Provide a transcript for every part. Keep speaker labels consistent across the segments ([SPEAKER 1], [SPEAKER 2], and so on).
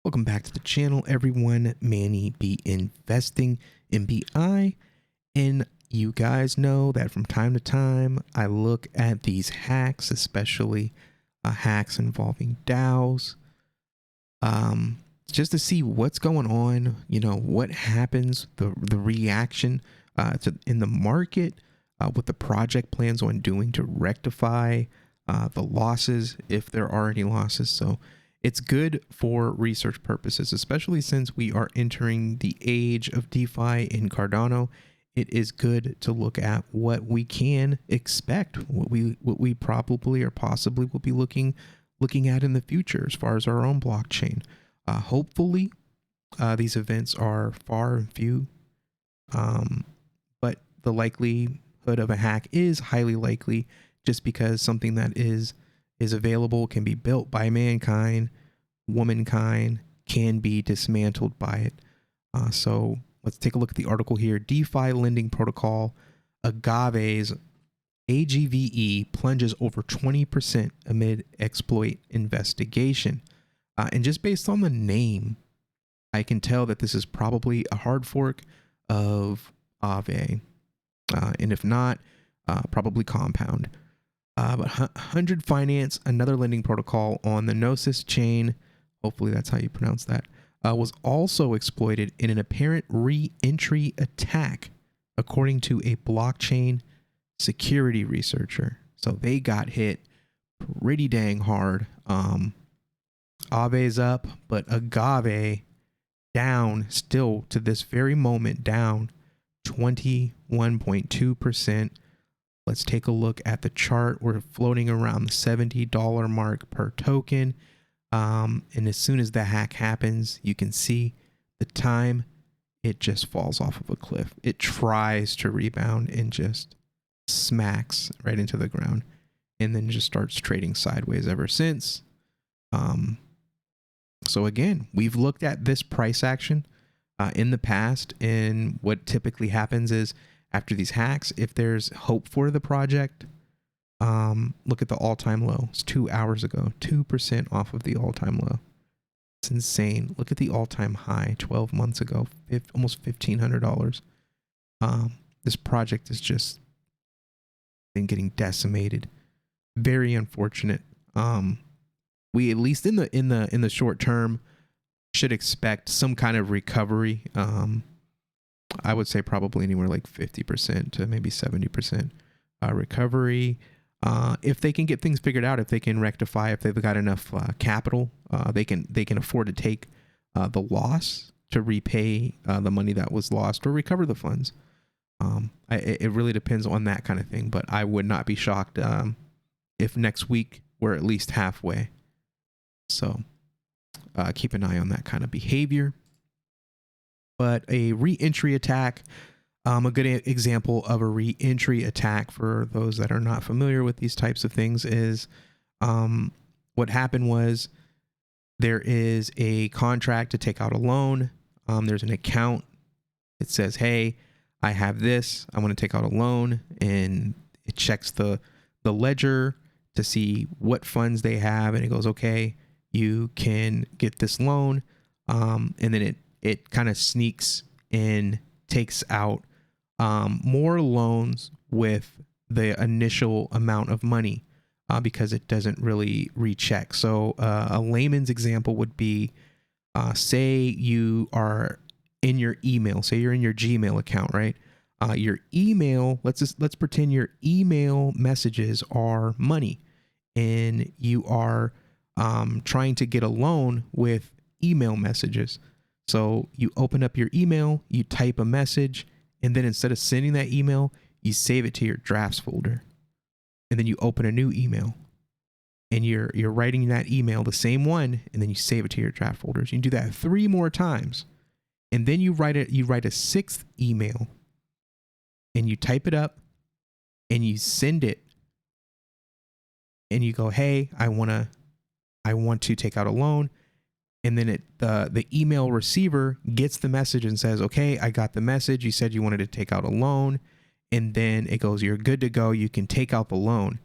[SPEAKER 1] Welcome back to the channel, everyone. Manny B Investing MBI, and you guys know that from time to time I look at these hacks, especially hacks involving DAOs, just to see what's going on. You know, what happens, the reaction in the market, what the project plans on doing to rectify the losses, if there are any losses. So it's good for research purposes, especially since we are entering the age of DeFi in Cardano. It is good to look at what we can expect, what we probably or possibly will be looking at in the future as far as our own blockchain. Hopefully, these events are far and few, but the likelihood of a hack is highly likely, just because something that is available can be built by mankind, womankind, can be dismantled by it. So let's take a look at the article here. DeFi lending protocol Agave's AGVE plunges over 20% amid exploit investigation. And just based on the name, I can tell that this is probably a hard fork of Agave. And if not, probably Compound. But 100 Finance, another lending protocol on the Gnosis chain, hopefully that's how you pronounce that, was also exploited in an apparent re-entry attack, according to a blockchain security researcher. So they got hit pretty dang hard. Ave's up, but Agave down still to this very moment, down 21.2%. Let's take a look at the chart. We're floating around the $70 mark per token. And as soon as the hack happens, you can see the time, it just falls off of a cliff. It tries to rebound and just smacks right into the ground, and then just starts trading sideways ever since. So again, we've looked at this price action in the past, and what typically happens is, after these hacks, if there's hope for the project, look at the all-time low. It's 2 hours ago, 2% off of the all-time low. It's insane. Look at the all-time high 12 months ago, almost $1,500. This project is just been getting decimated. Very unfortunate. We, at least in the short term, should expect some kind of recovery. I would say probably anywhere like 50% to maybe 70% recovery. If they can get things figured out, if they can rectify, if they've got enough capital, they can afford to take the loss to repay the money that was lost or recover the funds. It really depends on that kind of thing, but I would not be shocked if next week we're at least halfway. So keep an eye on that kind of behavior. But a re-entry attack, a good example of a re-entry attack for those that are not familiar with these types of things is what happened was, there is a contract to take out a loan. There's an account. It says, hey, I have this. I want to take out a loan. And it checks the ledger to see what funds they have. And it goes, okay, you can get this loan. And then it kind of sneaks and takes out more loans with the initial amount of money because it doesn't really recheck. So a layman's example would be, say you are in your email, say you're in your Gmail account, right? Your email, let's pretend your email messages are money, and you are trying to get a loan with email messages. So you open up your email, you type a message, and then instead of sending that email, you save it to your drafts folder. And then you open a new email, and you're writing that email, the same one, and then you save it to your draft folders. You can do that 3 more times. And then you write a 6th email, and you type it up, and you send it, and you go, hey, I want to take out a loan. And then the email receiver gets the message and says, okay, I got the message. You said you wanted to take out a loan. And then it goes, you're good to go. You can take out the loan.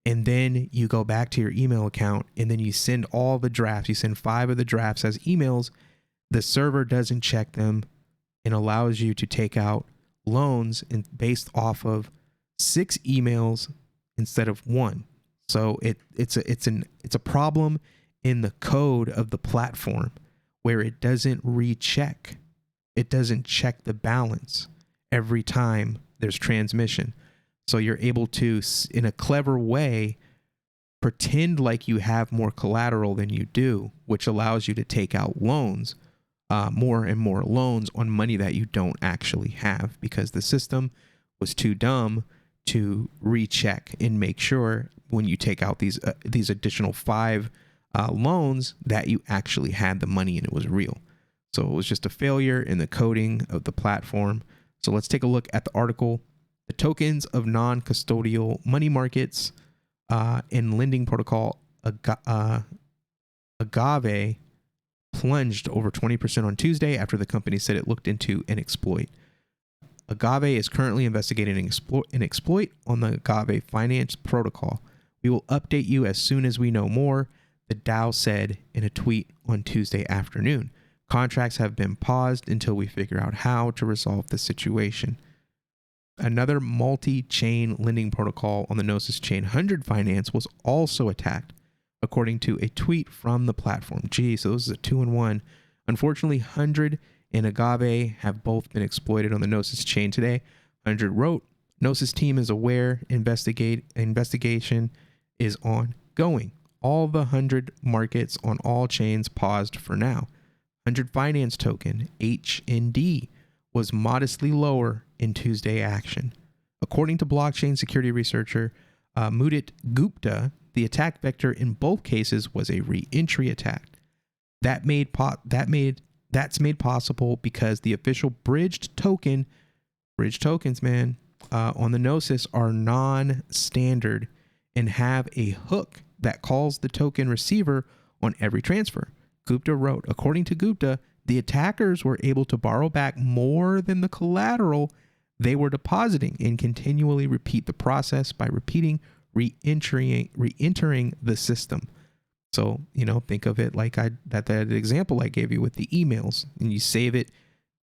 [SPEAKER 1] and then you go back to your email account and then you send all the drafts. You send 5 of the drafts as emails. The server doesn't check them and allows you to take out loans based off of 6 emails instead of 1. So it's a problem in the code of the platform where it doesn't recheck. It doesn't check the balance every time there's transmission. So you're able to, in a clever way, pretend like you have more collateral than you do, which allows you to take out loans, more and more loans on money that you don't actually have, because the system was too dumb to recheck and make sure when you take out these additional 5 loans that you actually had the money and it was real. So it was just a failure in the coding of the platform. So let's take a look at the article. The tokens of non-custodial money markets and lending protocol Agave plunged over 20% on Tuesday after the company said it looked into an exploit. Agave is currently investigating an exploit on the Agave finance protocol. We will update you as soon as we know more, the DAO said in a tweet on Tuesday afternoon. Contracts have been paused until we figure out how to resolve the situation. Another multi-chain lending protocol on the Gnosis chain, 100 Finance, was also attacked, according to a tweet from the platform. Gee, so this is a 2-in-1. Unfortunately, 100 and Agave have both been exploited on the Gnosis chain today. 100 wrote, Gnosis team is aware, investigation is ongoing. All the 100 markets on all chains paused for now. 100 Finance token, HND, was modestly lower in Tuesday action. According to blockchain security researcher Mudit Gupta, the attack vector in both cases was a re-entry attack. That's made possible because the official bridge tokens, man, on the Gnosis are non-standard and have a hook that calls the token receiver on every transfer. Gupta wrote, according to Gupta, the attackers were able to borrow back more than the collateral they were depositing and continually repeat the process by re-entering the system. So, think of it like that example I gave you with the emails, and you save it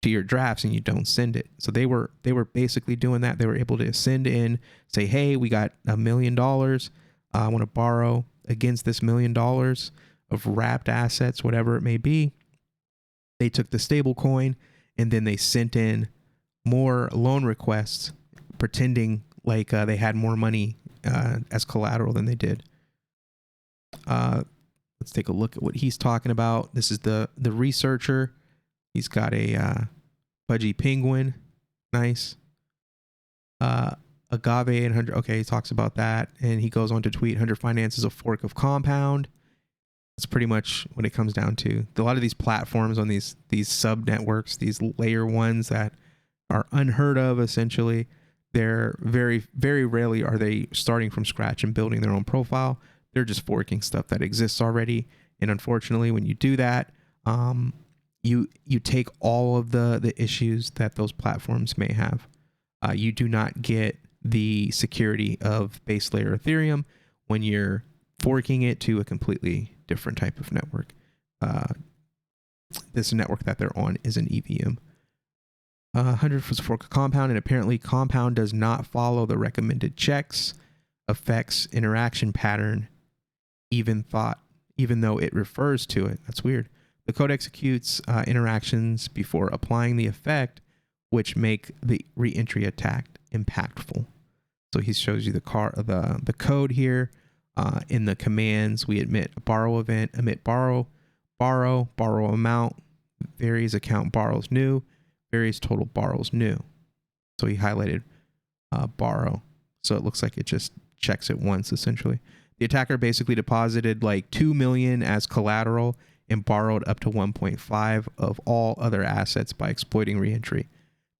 [SPEAKER 1] to your drafts and you don't send it. So they were basically doing that. They were able to send in, say, hey, we got $1 million. I want to borrow against this $1 million of wrapped assets, whatever it may be. They took the stable coin and then they sent in more loan requests, pretending like they had more money as collateral than they did. Let's take a look at what he's talking about. This is the researcher. He's got a pudgy penguin. Nice. Agave 800. Okay, he talks about that. And he goes on to tweet, 100 Finance is a fork of Compound. That's pretty much what it comes down to. A lot of these platforms on these sub networks, these layer ones that are unheard of, essentially, they're very, very rarely are they starting from scratch and building their own profile. They're just forking stuff that exists already. And unfortunately, when you do that, you take all of the issues that those platforms may have. You do not get the security of base layer Ethereum when you're forking it to a completely different type of network. This network that they're on is an EVM. 100 was a fork of Compound, and apparently Compound does not follow the recommended checks, effects, interaction pattern, even though it refers to it. That's weird. The code executes interactions before applying the effect, which make the re-entry attack impactful. So he shows you the code here. In the commands, we emit a borrow event, emit borrow amount, varies account borrows new, varies total borrows new. So he highlighted borrow. So it looks like it just checks it once, essentially. The attacker basically deposited like 2 million as collateral and borrowed up to 1.5 of all other assets by exploiting reentry.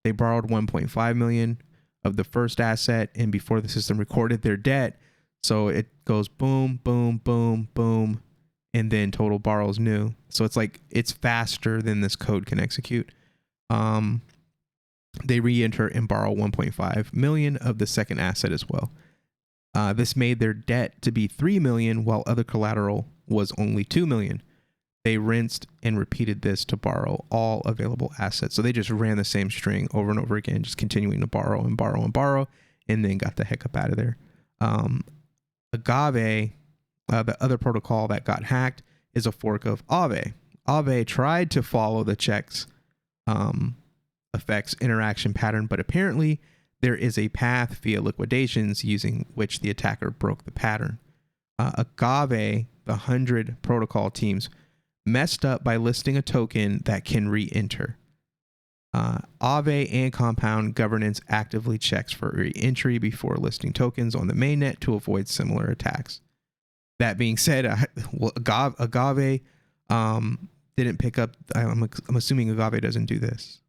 [SPEAKER 1] They borrowed 1.5 million of the first asset, and before the system recorded their debt, so it goes boom, boom, boom, boom, and then total borrows new. So it's like it's faster than this code can execute. They re-enter and borrow 1.5 million of the second asset as well. This made their debt to be $3 million, while other collateral was only $2 million. They rinsed and repeated this to borrow all available assets. So they just ran the same string over and over again, just continuing to borrow and borrow and borrow, and then got the heck up out of there. Agave, the other protocol that got hacked, is a fork of AGVE. AGVE tried to follow the checks effects interaction pattern, but apparently there is a path via liquidations using which the attacker broke the pattern. Agave, the 100 protocol teams, messed up by listing a token that can re-enter. AGVE and Compound governance actively checks for re-entry before listing tokens on the mainnet to avoid similar attacks. That being said, Agave didn't pick up. I'm assuming Agave doesn't do this.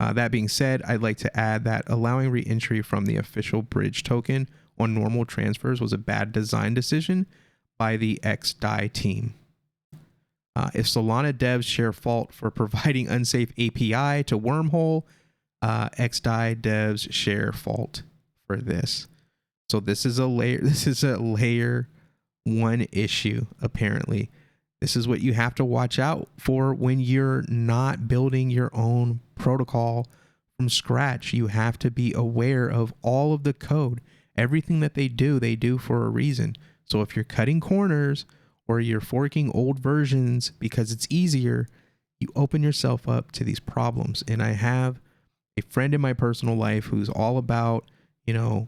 [SPEAKER 1] That being said, I'd like to add that allowing re-entry from the official bridge token on normal transfers was a bad design decision by the AGVE team. If Solana devs share fault for providing unsafe API to Wormhole, AGVE devs share fault for this. So this is a layer 1 issue, apparently. This is what you have to watch out for when you're not building your own protocol from scratch. You have to be aware of all of the code. Everything that they do for a reason. So if you're cutting corners or you're forking old versions because it's easier, you open yourself up to these problems. And I have a friend in my personal life who's all about, the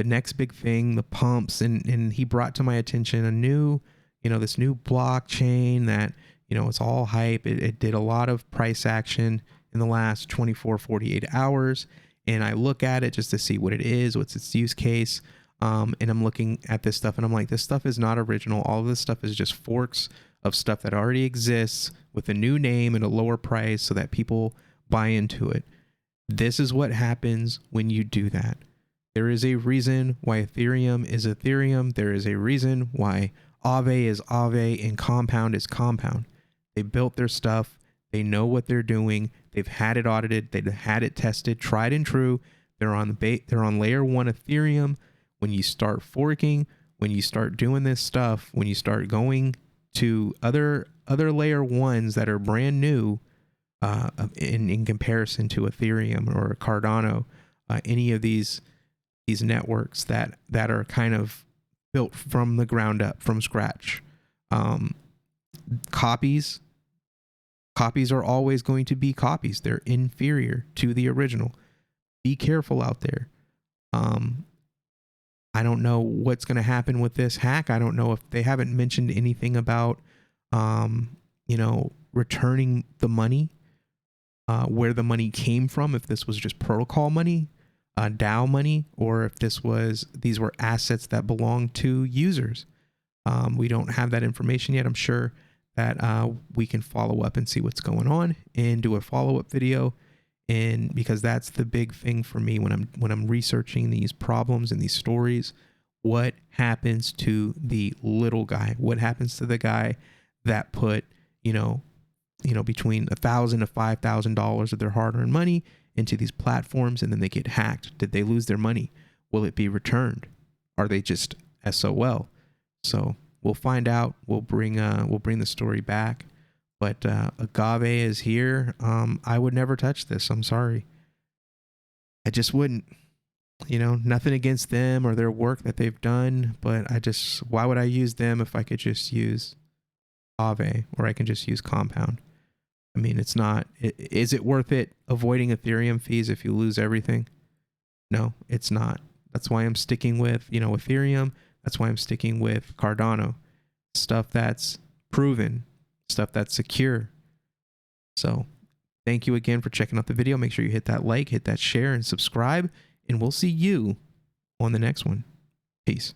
[SPEAKER 1] next big thing, the pumps, and he brought to my attention a new, this new blockchain that, it's all hype. It did a lot of price action in the last 24, 48 hours. And I look at it just to see what it is, what's its use case. And I'm looking at this stuff and I'm like, this stuff is not original. All of this stuff is just forks of stuff that already exists with a new name and a lower price so that people buy into it. This is what happens when you do that. There is a reason why Ethereum is Ethereum. There is a reason why AGVE is AGVE and Compound is Compound. They built their stuff. They know what they're doing. They've had it audited. They've had it tested, tried and true. They're on layer 1 Ethereum. When you start forking, when you start doing this stuff, when you start going to other layer 1s that are brand new in comparison to Ethereum or Cardano, any of these networks that are kind of built from the ground up, from scratch. Copies are always going to be copies. They're inferior to the original. Be careful out there. I don't know what's going to happen with this hack. I don't know if they haven't mentioned anything about, returning the money, where the money came from, if this was just protocol money, DAO money, or if these were assets that belong to users. We don't have that information yet. I'm sure that we can follow up and see what's going on and do a follow-up video. And because that's the big thing for me when I'm researching these problems and these stories, what happens to the little guy? What happens to the guy that put, between $1,000 to $5,000 of their hard-earned money into these platforms and then they get hacked? Did they lose their money? Will it be returned? Are they just SOL? So we'll find out. We'll bring the story back. But Agave is here. I would never touch this. I'm sorry. I just wouldn't. Nothing against them or their work that they've done, but why would I use them if I could just use Agave or I can just use Compound? I mean, it's not. Is it worth it avoiding Ethereum fees if you lose everything? No, it's not. That's why I'm sticking with, Ethereum. That's why I'm sticking with Cardano. Stuff that's proven. Stuff that's secure. So thank you again for checking out the video. Make sure you hit that like, hit that share, and subscribe, and we'll see you on the next one. Peace.